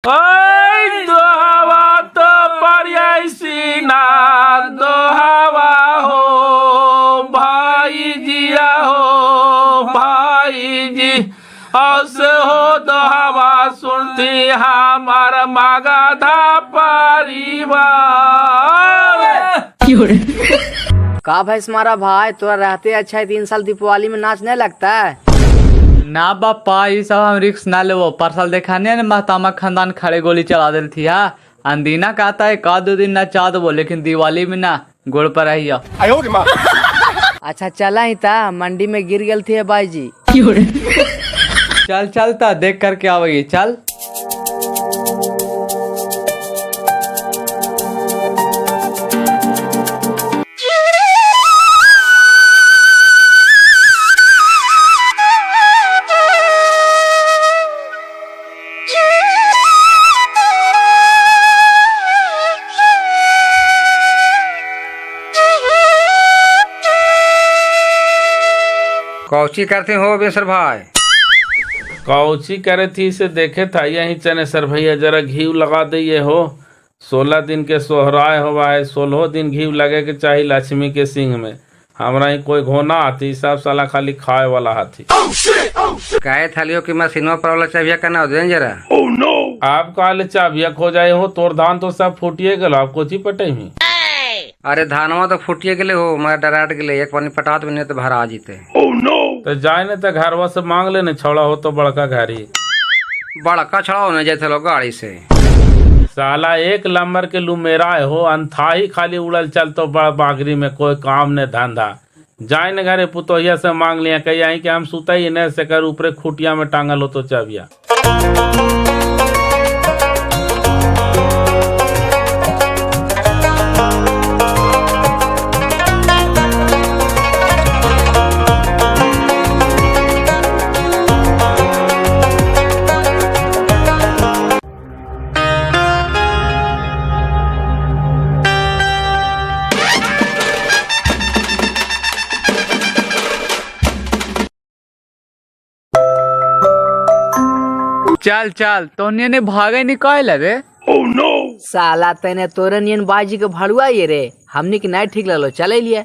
ओए दोहवा तो परियासी ना दोहवा हो भाई जिया हो भाई जी औस हो दोहवा सुनती हमार मगधा परिवार। का भाई तुम्हारा भाई तोरा रहते अच्छा है 3 साल दीपावली में नाच नहीं लगता है? ना बापा ये सब हम रिक्स ना लेवो। परसल देखाने ने महतामा खानदान खड़े गोली चला दिल थी। हाँ अंदीना कहता है का 2 दिन नचा दो लेकिन दिवाली में ना गोड़ पर रही। अच्छा चला ही था मंडी में गिर गल थी बाई जी। चल चलता देख करके आवेगी चल। कौची करते हो बेसर भाई? कौची करे थी से देखे था यही चने सर भैया जरा घी लगा दिए हो। 16 दिन के सोहराय होवा है 16 दिन घी लगे के चाहिए लक्ष्मी के सिंह में। हमरा ही कोई घोना हाथी सब साला खाली खाए वाला हाथी। कहे थालियों की मशीनों पर वाला चाहिए करना हो जरा। आप काले चाबिया खो जाए हो तोर धान तो सब फूटिए गल आप कोची पटे ही। अरे धानवा तो फूटिए गेले हो मगर डराट गेले एक पानी पटात भी नहीं तो भरा जीते। तो जाए न तो घरवा से मांग लेने छोड़ा हो तो बड़का घर ही बड़का छड़ाओ नहीं जैसे लोग गाड़ी से। साला एक लंबर के लुमेरा हो अंथा ही खाली उड़ल चलतो बड़ बागरी में कोई काम ने धंधा। जाए न घरे पुतोहिया से मांग लिया कही आई कि हम सुता ही न से कर ऊपरे खुटिया में टांगल हो तो चाबिया। चल चल तो ने भागे निकाल रे। साला तेने तोरे नियन बाजी के भड़ुआ ये रे हमनी के नहीं ठीक लगलो चले लिए।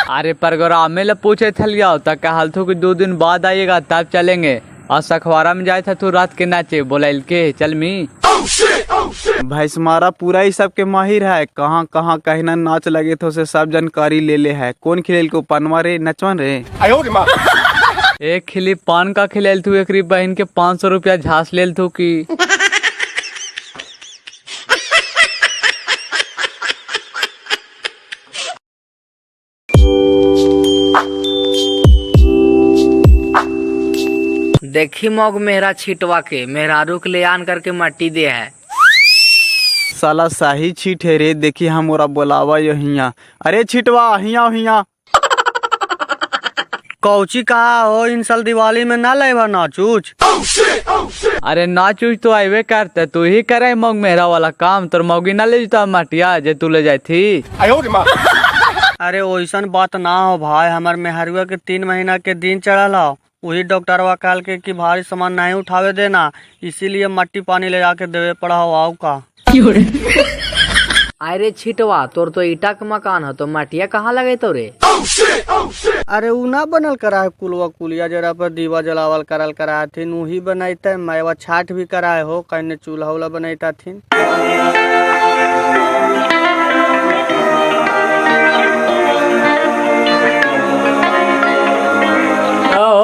अरे प्रोग्राम में पूछे थलिया तक हाल थो कि 2 दिन बाद आइएगा तब चलेंगे। और सखवारा में जाए था तू रात के नाचे बोला के चल मी। भैंस मारा पूरा ही सबके माहिर है कहाँ कहाँ कहना नाच लगे तो से सब जानकारी ले ले है। कौन खिलेल को पनवा रे नचवन रे। एक खिली पान का खिलेल तू एक बहन के 500 रुपया झांस लेल तू की। देखी मोग मेहरा छिटवा के मेहरारू के ले आन करके मट्टी दे है। साला शाही छीट है रे देखी हमरा बोलावा हिया। अरे छिटवा हिया हिया। कौची कहा हो इन साल दिवाली में ना लेवा नाचूच। अरे नाचूच तो आईवे करते तू ही करे मौग मेहरा वाला काम तोर मौगी ना ले जाता मटिया जे तू ले जाए थी। अरे वैसन बात ना हो भाई हमार मेहरुआ के 3 महीना के दिन चढ़ल हो। वही डॉक्टरवा कहल के कि भारी सामान नहीं उठावे देना इसीलिए मट्टी पानी ले जाके देवे पड़ा हो। आओ का अरे छिटवा तोर तो ईटा के मकान हो तो मटिया कहाँ लगे तो रे। अरे उ ना बनल करा है कुलवा कुलिया जरा पर दीवा जलावल करल करा थी वही बनाते मैवा छाट भी कराए हो कहने चूल्हा उला बनाता थी।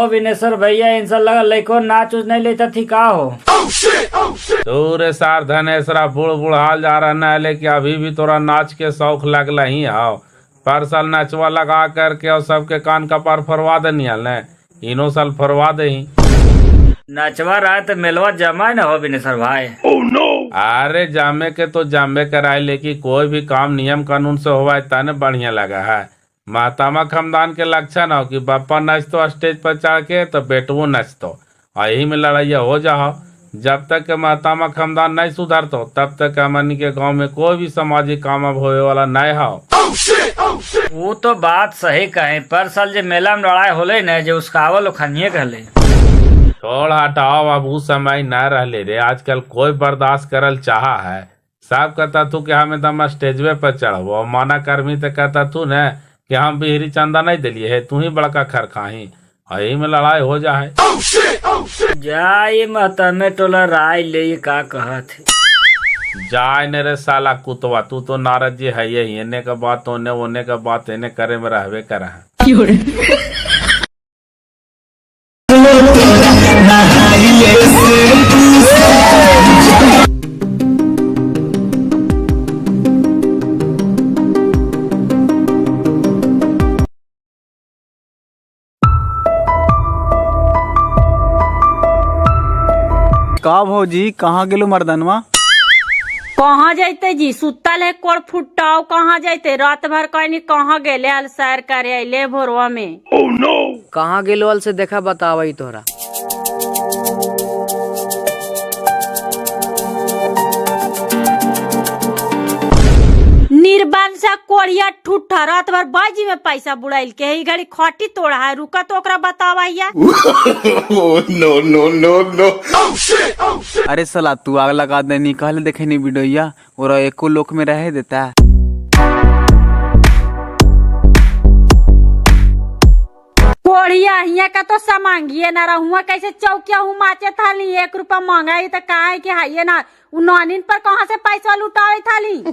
विनेश्वर भैया इनसे लगा लइको नाच उच नहीं लेता थी का हो। तोरे सार धनेसरा बूढ़ बूढ़ाल जा रहा न लेके अभी भी तोरा नाच के शौक लगला ही आओ। पर साल नचवा लगा करके और सबके कान कपार फरवा देनी न इनो साल फरवा दे। नचवा रहा तो मेलवा जमा न हो विनेश्वर भाई। अरे जामे के तो जामे कराए लेकिन कोई भी काम नियम कानून से होवा तने बढ़िया लगा है। महतामा खानदान के लक्षण हो कि बापा नचतो स्टेज पर चढ़ के तो बेटवो नचतो और यही में लड़ाइया हो जाओ। जब तक के महतामा खानदान नहीं सुधरतो तब तक हमनी के गांव में कोई भी सामाजिक काम अब होए वाला नहीं हो। वो तो बात सही कहे पर साल जे मेला में लड़ाई होले न जो उसका आवल खनिए कहले। छोड़ हटाओ, अब वो समय न रहले रे। आजकल कोई बर्दाश्त करल चाहा है। सब कहता तू कि हम एकदम स्टेजवे पर चढ़बो, माना कर्मी तो कहता तू न कि हम बिहरी चंदा नहीं दिलिए है, तू ही बड़का खरखाही। यही में लड़ाई हो जाए। जाए महतमे टोला राय ले का कहत है। जाए ने रे साला कुतवा, तू तो नारद जी है ही। एने का बात ओने, ओने का बात एने करे में रहबे करा है। का भौजी कहाँ गेलो मर्दनवा? कहाँ जाते जी? सुतल है कोड़ फुटाओ। कहाँ जाते? रात भर कहनी कहाँ गेले हल सैर करे अले भोरवा में। कहाँ गेलो से देखा बतावई तोरा। निर्बन सा कोड़िया ठुठा रात भर बाजी में पैसा बुड़ाइल के ही घड़ी खटी तोड़ा है। रुका तो ओकरा बतावैया। अरे साला तू आग लगा दे, निकाल देखे नहीं वीडियोया और एको लोक में रह देता है। कोड़िया हिया का तो समांगिए ना रहुआ कैसे चौकिया हूँ माचे थाली। 1 रुपया महंगाई तो कहा है कि हाइये ना उ नानिन पर कहाँ से पैसा लुटावे थाली।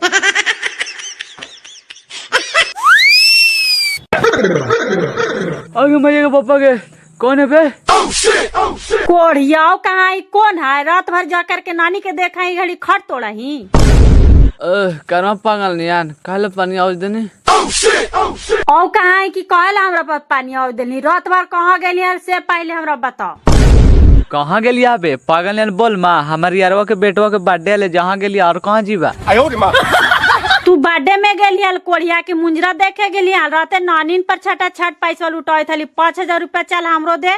आगे मैया के पापा के कौन है बे? कोड़ियाओ कहाँ है? कौन है? रात भर जा करके नानी के देखा ही घड़ी खट तोड़ा ही। करमा पागल नियान काले पानी आवाज देने। और कहाँ है कि कहला हमरा पर पानी आव देली? रात भर कहाँ गेली से पहले हमरा बताओ। कहाँ गेली बे? पागल नियान बोल माँ। हमारी यारवा के बेटवा के बर्थडे ले जहाँ गेली और कहाँ जीवा? तू बर्थडे में गेली हल कोड़िया की मुंजरा देखे गेली हल। राते नानिन पर छटा छट पैसा लुटाए थाली। 5000 रुपया चल हमरो दे।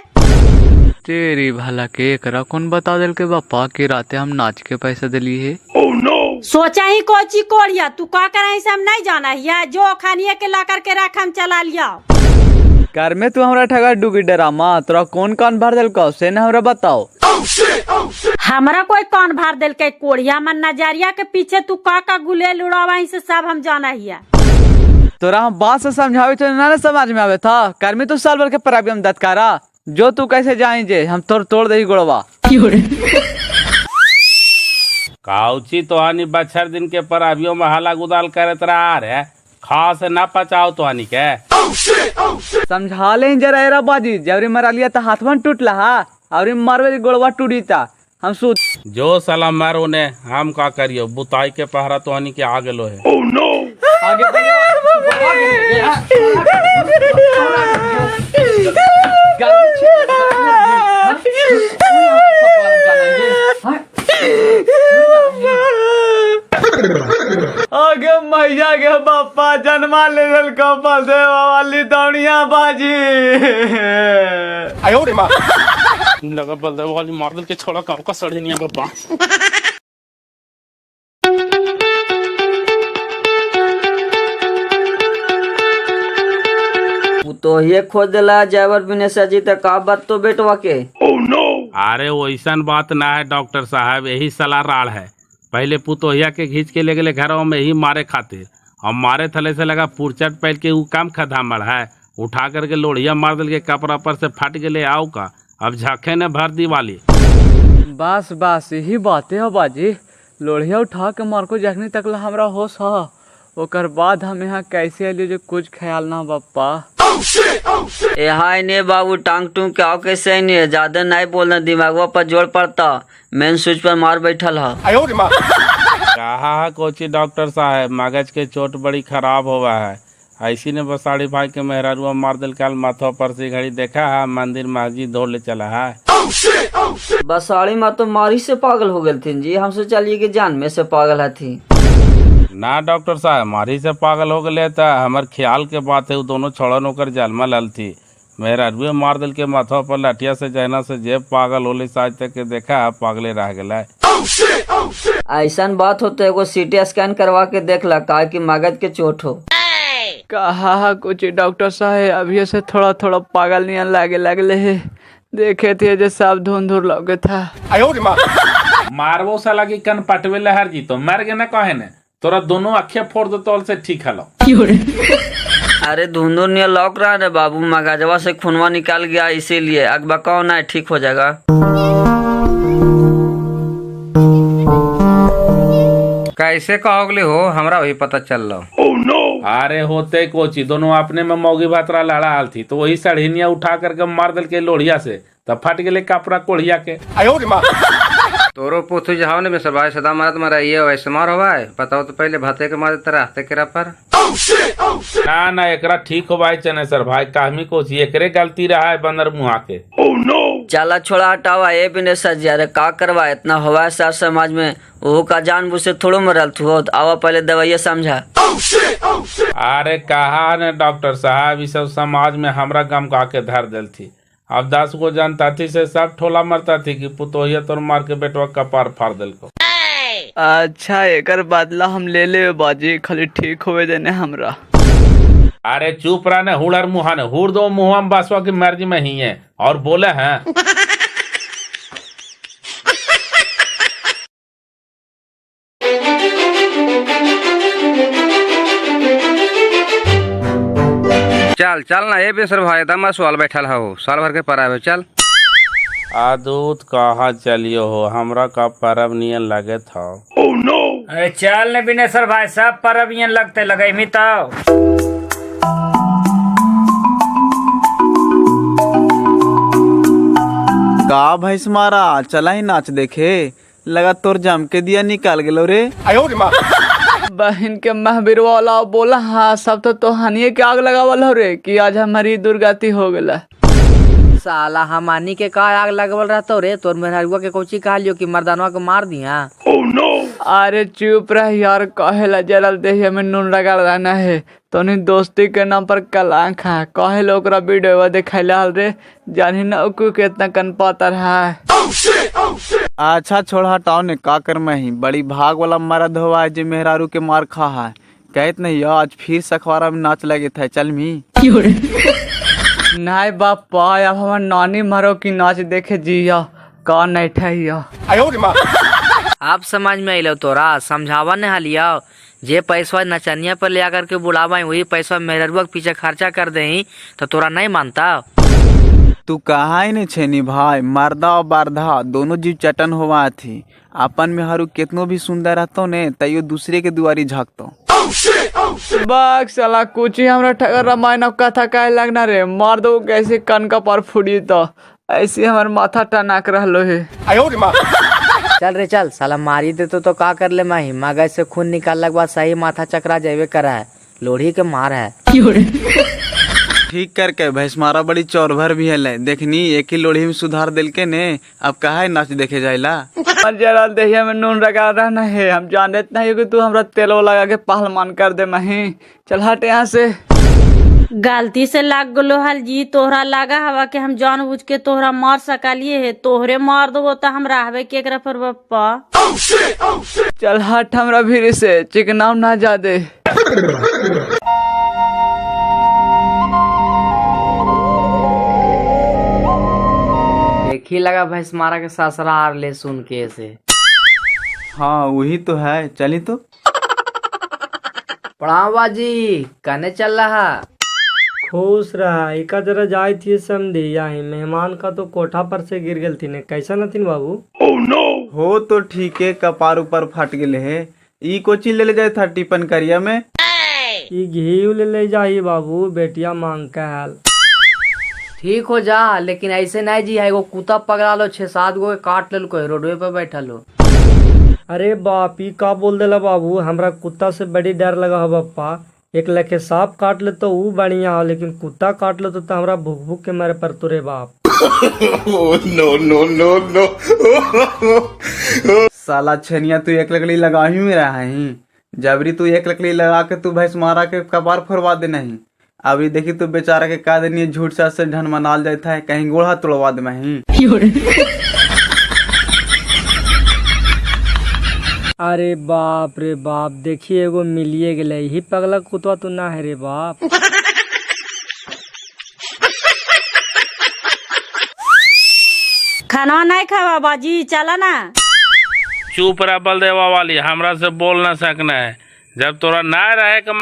तेरी भला के एकरा कौन बता दिल के बापा की राते हम नाच के पैसा दिली है। सोचा ही कोची कोड़िया तू का कर हम नहीं जाना है। जो खानिए के ला करके रख हम चला लिया। घर में तू हमरा ठगा डूगी डरामा। तोरा कौन कान भर दिल का से न हमरा बताओ। हमरा कोई कान भर दिल के कोड़िया मन नजरिया के पीछे तू का गुलेल उड़ावा से सब हम जाना हिया। तोरा हम बात से समझावे तो ना समझ में आवे था। कर में तू साल भर के प्रॉब्लम दत्कारा जो तू कैसे जाए जे हम तोड़ दही गोड़वा। काउची तो हानि बछर दिन के पराबियों में हाला गुदाल करत रहा है। खास ना पचाओ तो हानि के समझा ले जरा एरा बाजी। जबरी मरा लिया तो हाथ में टूटला हा और मारवे गोड़वा टूटी था। हम सूत जो साला मर उन्हें हम का करियो। बुताई के पहरा तो हानि के आ गेलो है। आगे आगे मैया के बापा जन्मा ले कपल देवा वाली दौड़िया बाजी। लगा बलदेव वाली मार दिल के छोड़ा गाँव का सड़े नहीं बापा। तो ये खोज दिला जयवर विनेशा जी तक का बात तो बेटवा के। अरे वैसन बात ना है डॉक्टर साहब। यही सलाह राड़ है। पहले पुतोहिया के खींच के ले गए घरों में ही मारे खातिर। हम मारे थले से लगा पुरचट पहल के वो काम खदामड़ है। उठा करके लोढ़िया मार दिल के कपड़ा पर से फट गए। आओ का अब झाके ने भर दीवाली। बस बस यही बातें हो बाजी। लोढ़िया उठा के मार को जखनी तकला हमरा होश हा। ओकर बाद हम यहाँ कैसे अलियो जो कुछ ख्याल ना बापा। हाय ने बाबू टांग टूंग के आओ कैसे नहीं ज्यादा नहीं बोलना। दिमागवा पर जोर पड़ता। मेन स्विच पर मार बैठल है। कहा कोची डॉक्टर साहब मगज के चोट बड़ी खराब हुआ है। ऐसी ने बसाड़ी भाई के मेहरारुआ मार दिल काल माथा पर से घड़ी देखा है। मंदिर मस्जिद दौड़ ले चला है। बसाड़ी माँ तो मारी से पागल हो गई थी जी। हम सोचलिए कि जान में से पागल है थी। ना डॉक्टर साहब मारी से पागल हो गए था। हमार ख्याल के बात है वो दोनों छोड़न होकर जलमा लल थी। मेहरारुए मार दिल के माथा पर लठिया से जहना से जेब पागल होले साज तक के देखा है पागले रह गया। ऐसा बात हो तो एगो सीटी स्कैन करवा के देख ला का कि मगज के चोट हो। कहा कुछ डॉक्टर साहब अभी से थोड़ा थोड़ा पागल नहीं लागे लगले है। देखे थे जो सब धुंधुर लगे था। मारवो साला की कन पटवे लहर जी तो मर गए ना कहे ने तोरा दोनों अखे फोड़ दो तोल से ठीक हलो। अरे धुंधुर नहीं लौक रहा है बाबू, मगाजवा से खूनवा निकाल गया इसीलिए अगबकाओ ना ठीक हो जाएगा। कैसे कहोगले हो, हमरा वही पता चल रहा। अरे होते कोची दोनों अपने में मौगी भातरा लड़ा हाल थी तो वही सड़हिनिया उठा करके मार दिल के लोढ़िया से तब फट गए कपड़ा कोढ़िया के। तोरो पोथू जहाव ने मिसर भाई सदा मारत मारा ये वैसे मार हो भाई, बताओ तो पहले भाते के मारे तरह हते केरा पर। ना ना एकरा ठीक हो भाई चनेसर भाई काहमी कोची एकरे गलती रहा है बंदर मुहा के। चला छोड़ा हटावा ये बिने सजी, अरे का करवा इतना हवा सार समाज में वो का जानबूझ से थोड़ो मरल थू आवा पहले दवाइया समझा। अरे कहा ने डॉक्टर साहब ये सब समाज में हमरा गम का के धर दिल थी। अब 10 गो जनता थी से सब ठोला मरता थी कि पुतोहिया तोर मार के बेटवा कपार फाड़ दिल को। अच्छा एकर बदला हम ले ले बाजी, खाली ठीक होवे देने हमरा। अरे चुप रहा ने हुड़र मुहा ने हुड़ दो मुहा में बासवा की मर्जी में ही है और बोले हैं। चल चल ना ये बेसर भाई दमा सवाल बैठल हो साल भर के परावे चल। आदूत कहाँ चलियो हो, हमरा का परब नियन लगे था। अरे चल ने बिनेसर भाई सब परब यहाँ लगते लगे मी तो। का भैंस मारा चला ही नाच देखे, लगा तोर जम के दिया निकाल गेलो रे। बहन के महबीर वाला बोला हाँ सब तो हनिए के आग लगावल हो रे कि आज हमारी दुर्गति हो गला। साला हमानी के का आग लगवल रहतो रे, तोर मेहरुआ के कोची कहलियो कि मर्दानवा को मार दिया। अरे चुप रह यार, कहेला जलल देहिया में नून रगड़ रहना है तो दोस्ती के नाम पर कलंक है। कहे लोग वीडियो दिखाइला हल रे, जानी न उकू के इतना कन पाता रहा है। अच्छा छोड़ हटाओ ने का कर मैं ही बड़ी भाग वाला मर्द हुआ है जो मेहरारू के मार खा है। कहत नहीं आज फिर सखवारा में नाच लगे थे चल मी। नहीं बापा अब हमार नानी मारो की नाच देखे जिया का नहीं ठहिया। आप समझ में अलो तोरा समझावा ने हलिया जे पैसा नचनिया पर ले आकर के बुलावा वही पैसा मेहरुआ के पीछे खर्चा कर दे तो तोरा नहीं मानता। तू कहा ही नहीं छेनी भाई, मर्दा और बारधा दोनों जीव चटन हुआ थी। अपन में हरू कितनो भी सुंदर रहतो ने तैयो दूसरे के दुआरी झाँकतो। बाग साला कुछ ही हमरा ठगर रामायण कथा कहे लगना रे, मार दो कैसे कन का पर फुड़ी तो ऐसे हमार माथा टनाक रहलो है। चल रे चल, साला मारी दे तो का कर ले माही, मगज से खून निकालने के बाद सही माथा चकरा जावे करा है, लोढ़ी के मार है। ठीक करके भैंस मारा बड़ी चौरभर भी है, देखनी एक ही लोढ़ी में सुधार दिल के ने, अब कहा नाच देखे जाइला। जरा देहिया में नून लगा रहना है, हम जानते नहीं कि तू हमरा तेल लगा के पहलवान कर दे मही। चल हट यहाँ से। गलती से लाग गलो हल जी, तोहरा लागा हवा के हम जानबूझ के तोहरा मार सकलिए है, तोहरे मार दो तो हम रहबे केकरा पर बप्पा। चल हट हमरा भीड़ से, चिकनाव ना जा दे। देखी लगा भैंस मारा के ससुरा हार ले सुन के से। हाँ वही तो है, चली तो। प्रणाम बाजी, कने चल रहा? खुश रहा एका जरा जाए थी समझे यही मेहमान का तो कोठा पर से गिर गल थी ने, कैसा नथिन बाबू? हो तो ठीक है, कपार ऊपर फट गए है। ई कोची ले जाए था टिफिन करिया में। ई घी ले जाइए बाबू, बेटिया मांग का हाल। ठीक हो जा, लेकिन ऐसे नहीं जी है, वो कुत्ता पकड़ा लो 6-7 गो काट ले को रोडवे पे बैठल हो। अरे बाप ई का बोल देला बाबू, हमरा कुत्ता से बड़ी डर लगा हो बप्पा। एक लखे सांप काट ले तो वो बढ़िया हो, लेकिन कुत्ता काट ले तो हमरा भूख भूख के मारे पर तुरे बाप। नो साला छनिया तू एक लकड़ी लगा ही में रहा है, जबरी तू एक लकड़ी लगा के तू भैंस मारा के कबार फोड़वा दे नहीं। अभी देखी तू बेचारा के का देनी झूठ से ढन मनाल जाता है, कहीं गोड़ा तोड़वा दे मैं। अरे बाप रे बाप, देखिए एगो मिलिए गए ही पगला कुतवा तो ना है रे बाप। खाना नहीं खावा बाजी, चला ना। चुप रह बलदेवा वाली, हमरा से बोल ना सकना है। जब तोरा ना रहे के